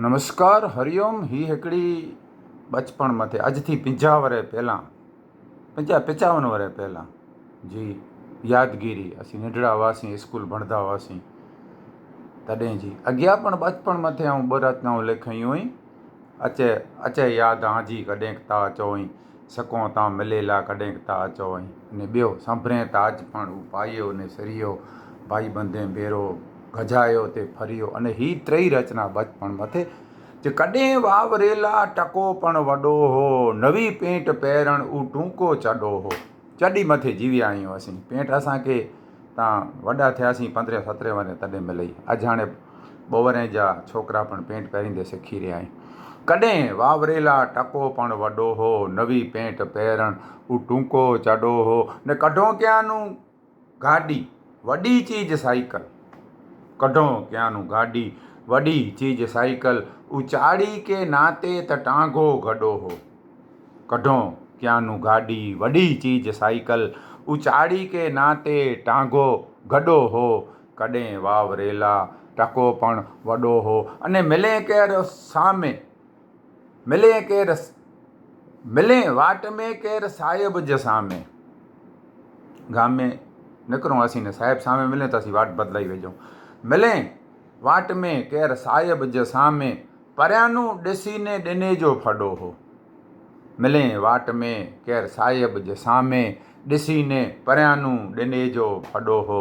नमस्कार हरिओम ही हिकिड़ी बचपन मथे अज थी 50 वरे पहला 55 वरे पहला जी यादगिरी असी नंढड़ा हुआसीं स्कूल भणदा हुआसीं तॾहिं जी अॻियां पण बचपन मथे ऐं ॿ रचनाऊं लिखियूं हुई अचे अचे यादि आजी कॾहिं ता अचोई सको तां मिलेला कॾहिं ता अचोई ने ॿियो संभरे ताज पण पायो ने सरियो भाई बंदे बेरो गजायो ते फरियो अने ही टई रचना बचपन मथे जे कॾहिं वावरेला टको पण वॾो हो नवी पेंट पहिरण ऊ टूंको चॾो हो। चॾी मथे जीविया आहियूं असीं पेंट असांखे तव्हां वॾा थियासीं 15-17 वरे तॾहिं मिलई अॼु हाणे 2 वरे जा छोकिरा पण पेंट पहिरींदे सिखी रहिया आहिनि। कॾहिं वावरेला टको पण वॾो हो नवी पेंट पहिरण ऊ टूंको चॾो हो ने कढो क्यानू गाॾी वॾी चीज साइकिल कढो क्यानू गाॾी वॾी चीज साइकिल उचाड़ी के नाते त टांगो गॾो हो। कढो क्यानू गाॾी वॾी चीज साइकिल उचाड़ी के नाते टांगो गॾो हो। कॾहिं वावरेला टको पण वॾो हो अने मिले केरु सामे मिले केरु मिले वाट में केरु साहिब जे सामे गाम में निकिरूं असीं ने साहिब सामे मिले त असीं वाट बदिलाई वेझूं मिले वाट में केरु साहिब जे सामे परियानू ॾिसी ने ॾिने जो फॾो हो। मिले वाट में केरु साहिब जे सामे ॾिसी ने परियानू ॾिने जो फॾो हो।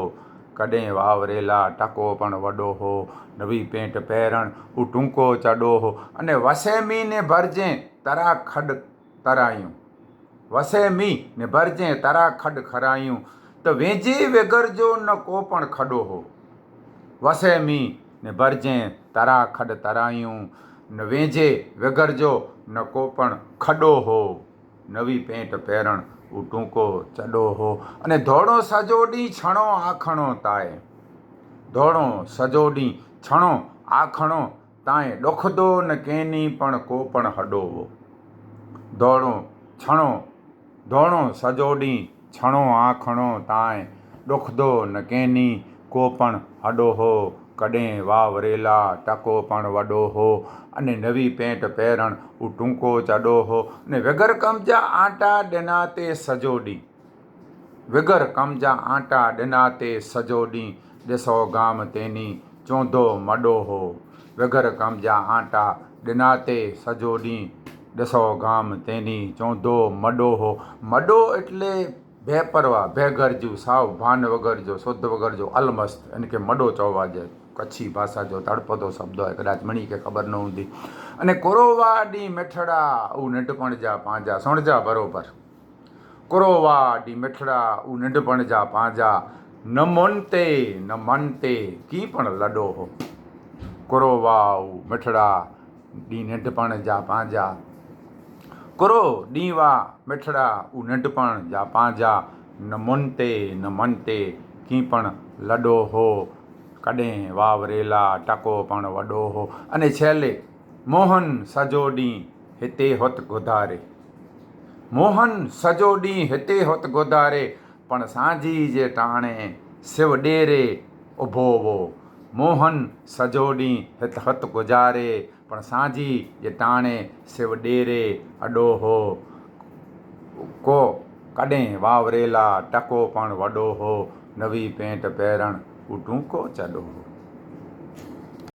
कॾहिं वावरेला टको पण वॾो हो नवी पेंट पहिरण ऊ टूंको चॾो हो अने वसे मी ने भरजें तरा खॾ तरायूं वसे मी ने भरजें तरा खॾ खरायूं त वेझे विगर जो न को पण खॾो हो। वसे मी ने भरजें तरा खॾ तरायूं न वेझे विगर जो न को पण खॾो हो। नवी पेंट पहिरण ऊ टूंको चॾो हो अने धोड़ो सॼो ॾींहुं छणो आखणो ताए धोड़ो सॼो ॾींहुं छणो आखणो ताए ॾुखंदो न कंहिंनी पण को पण हॾो हो। धोड़ो सॼो ॾींहुं छणो आखणो ताए ॾुखंदो न कंहिंनी को पण हॾो हो। कॾहिं वावरेला टको पण वॾो हो अने नवी पेंट पहिरण ऊ टूंको चॾो हो ने विगर कम जा आटा ॾिना ते सॼो ॾींहुं विगर कम जा आटा ॾिना ते सॼो ॾींहुं ॾिसो गाम तेनी चवंदो मॾो हो। विगर कम जा आटा ॾिना ते सॼो ॾींहुं ॾिसो गाम तेनी चवंदो मॾो हो। मॾो એટલે बेपरवाह बेघरजू साव भान वगर जो शुद्ध वगर जो अलमस्त इनके मॾो चवबो आहे। कच्छी भाषा जो तड़पदो शब्द आहे कदाच मणी खे ख़बर न हूंदी अने कुरोवा ॾींहुं मिठड़ा ऊ नंढपण जा पंहिंजा सुणजा बरोबर कुरोवा ॾींहुं मिठड़ा ऊ नंढपण जा पंहिंजा न मन ते की पण लॾो हो। कुरोवा ऊ मिठड़ा ॾींहुं नंढपण जा पंहिंजा कुरो ॾींहुं वा मिठड़ा ऊ नंढपण जा पंहिंजा न मन ते की पण लॾो हो। कॾहिं वावरेला टको पण वॾो हो अने छेले मोहन सॼो ॾींहुं हिते हुत गुधारे मोहन सॼो ॾींहुं हिते हुत गुधारे पण सांझी जे टाणे शिव ॾेरे उभो हो। मोहन सॼो ॾींहुं हिते हुत गुज़ारे पण सांझी जे टाणे शिव ॾेरे अॾो हो। को कॾहिं वावरेला टको पण वॾो हो नवी पेंट पहिरण ऊ टूंको चॾो हो।